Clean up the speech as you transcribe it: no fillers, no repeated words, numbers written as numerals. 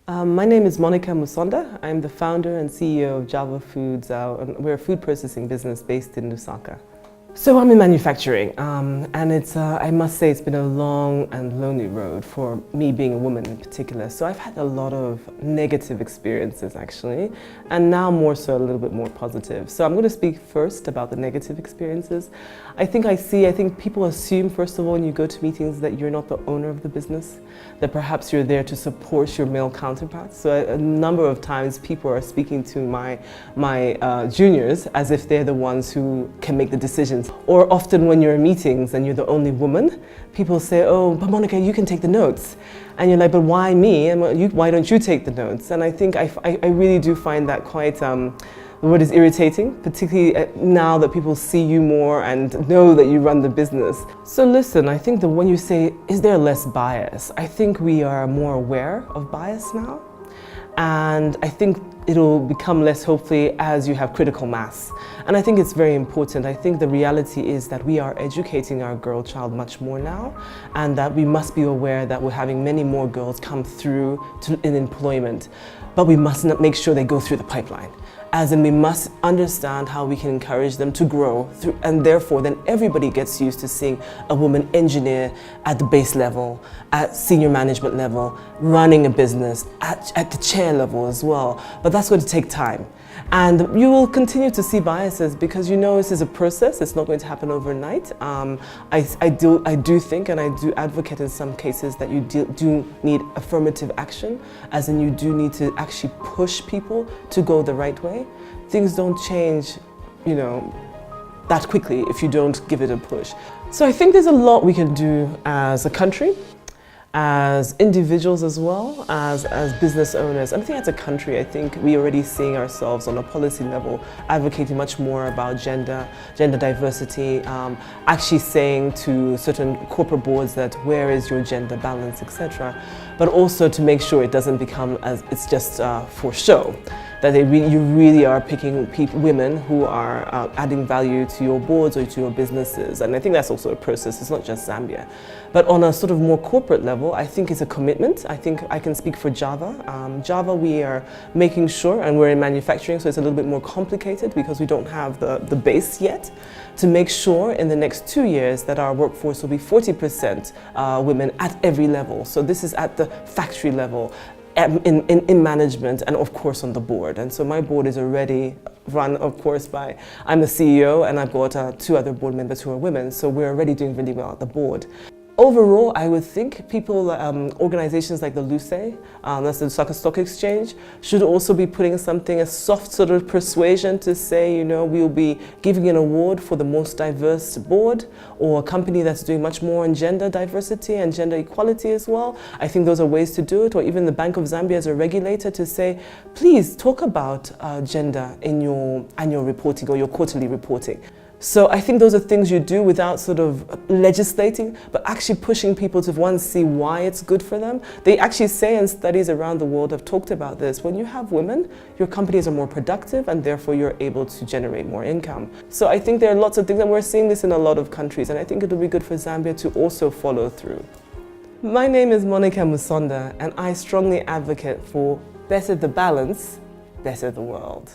My name is Musonda. I'm the founder and CEO of Java Foods. We're a food processing business based in Lusaka. So I'm in manufacturing, and I must say it's been a long and lonely road for me being a woman in particular. So I've had a lot of negative experiences actually, and now more so a little bit more positive. So I'm going to speak first about the negative experiences. I think people assume first of all when you go to meetings that you're not the owner of the business, that perhaps you're there to support your male counterparts. So a number of times people are speaking to my juniors as if they're the ones who can make the decisions. Or often when you're in meetings and you're the only woman, people say, oh, but Monica, you can take the notes. And you're like, but why me? And why don't you take the notes? And I think I really do find that quite, the word is irritating, particularly now that people see you more and know that you run the business. So listen, I think that when you say, is there less bias? I think we are more aware of bias now. And I think it'll become less hopefully as you have critical mass. And I think it's very important. I think the reality is that we are educating our girl child much more now, and that we must be aware that we're having many more girls come through in employment, but we must not make sure they go through the pipeline. As in, we must understand how we can encourage them to grow through, and therefore then everybody gets used to seeing a woman engineer at the base level, at senior management level, running a business, at the chair level as well. But that's going to take time. And you will continue to see biases because you know this is a process, it's not going to happen overnight. I do think and I do advocate in some cases that you do need affirmative action, as in you do need to actually push people to go the right way. Things don't change, that quickly if you don't give it a push. So I think there's a lot we can do as a country, as individuals as well, as business owners. And I think as a country, I think we're already seeing ourselves on a policy level advocating much more about gender diversity, actually saying to certain corporate boards that where is your gender balance, etc. But also to make sure it doesn't become as it's just for show. That you really are picking women who are adding value to your boards or to your businesses. And I think that's also a process, it's not just Zambia. But on a sort of more corporate level, I think it's a commitment. I think I can speak for Java. Java, we are making sure, and we're in manufacturing, so it's a little bit more complicated because we don't have the base yet, to make sure in the next 2 years that our workforce will be 40% women at every level. So this is at the factory level, in management, and of course on the board. And so my board is already run, of course, I'm the CEO, and I've got 2 other board members who are women, so we're already doing really well at the board. Overall, I would think people, organizations like the LUSE, that's the Lusaka Stock Exchange, should also be putting a soft sort of persuasion to say, we'll be giving an award for the most diverse board, or a company that's doing much more on gender diversity and gender equality as well. I think those are ways to do it, or even the Bank of Zambia as a regulator to say, please talk about gender in your annual reporting or your quarterly reporting. So I think those are things you do without sort of legislating, but actually pushing people to one, see why it's good for them. They actually say, and studies around the world have talked about this, when you have women, your companies are more productive and therefore you're able to generate more income. So I think there are lots of things, and we're seeing this in a lot of countries, and I think it'll be good for Zambia to also follow through. My name is Monica Musonda, and I strongly advocate for better the balance, better the world.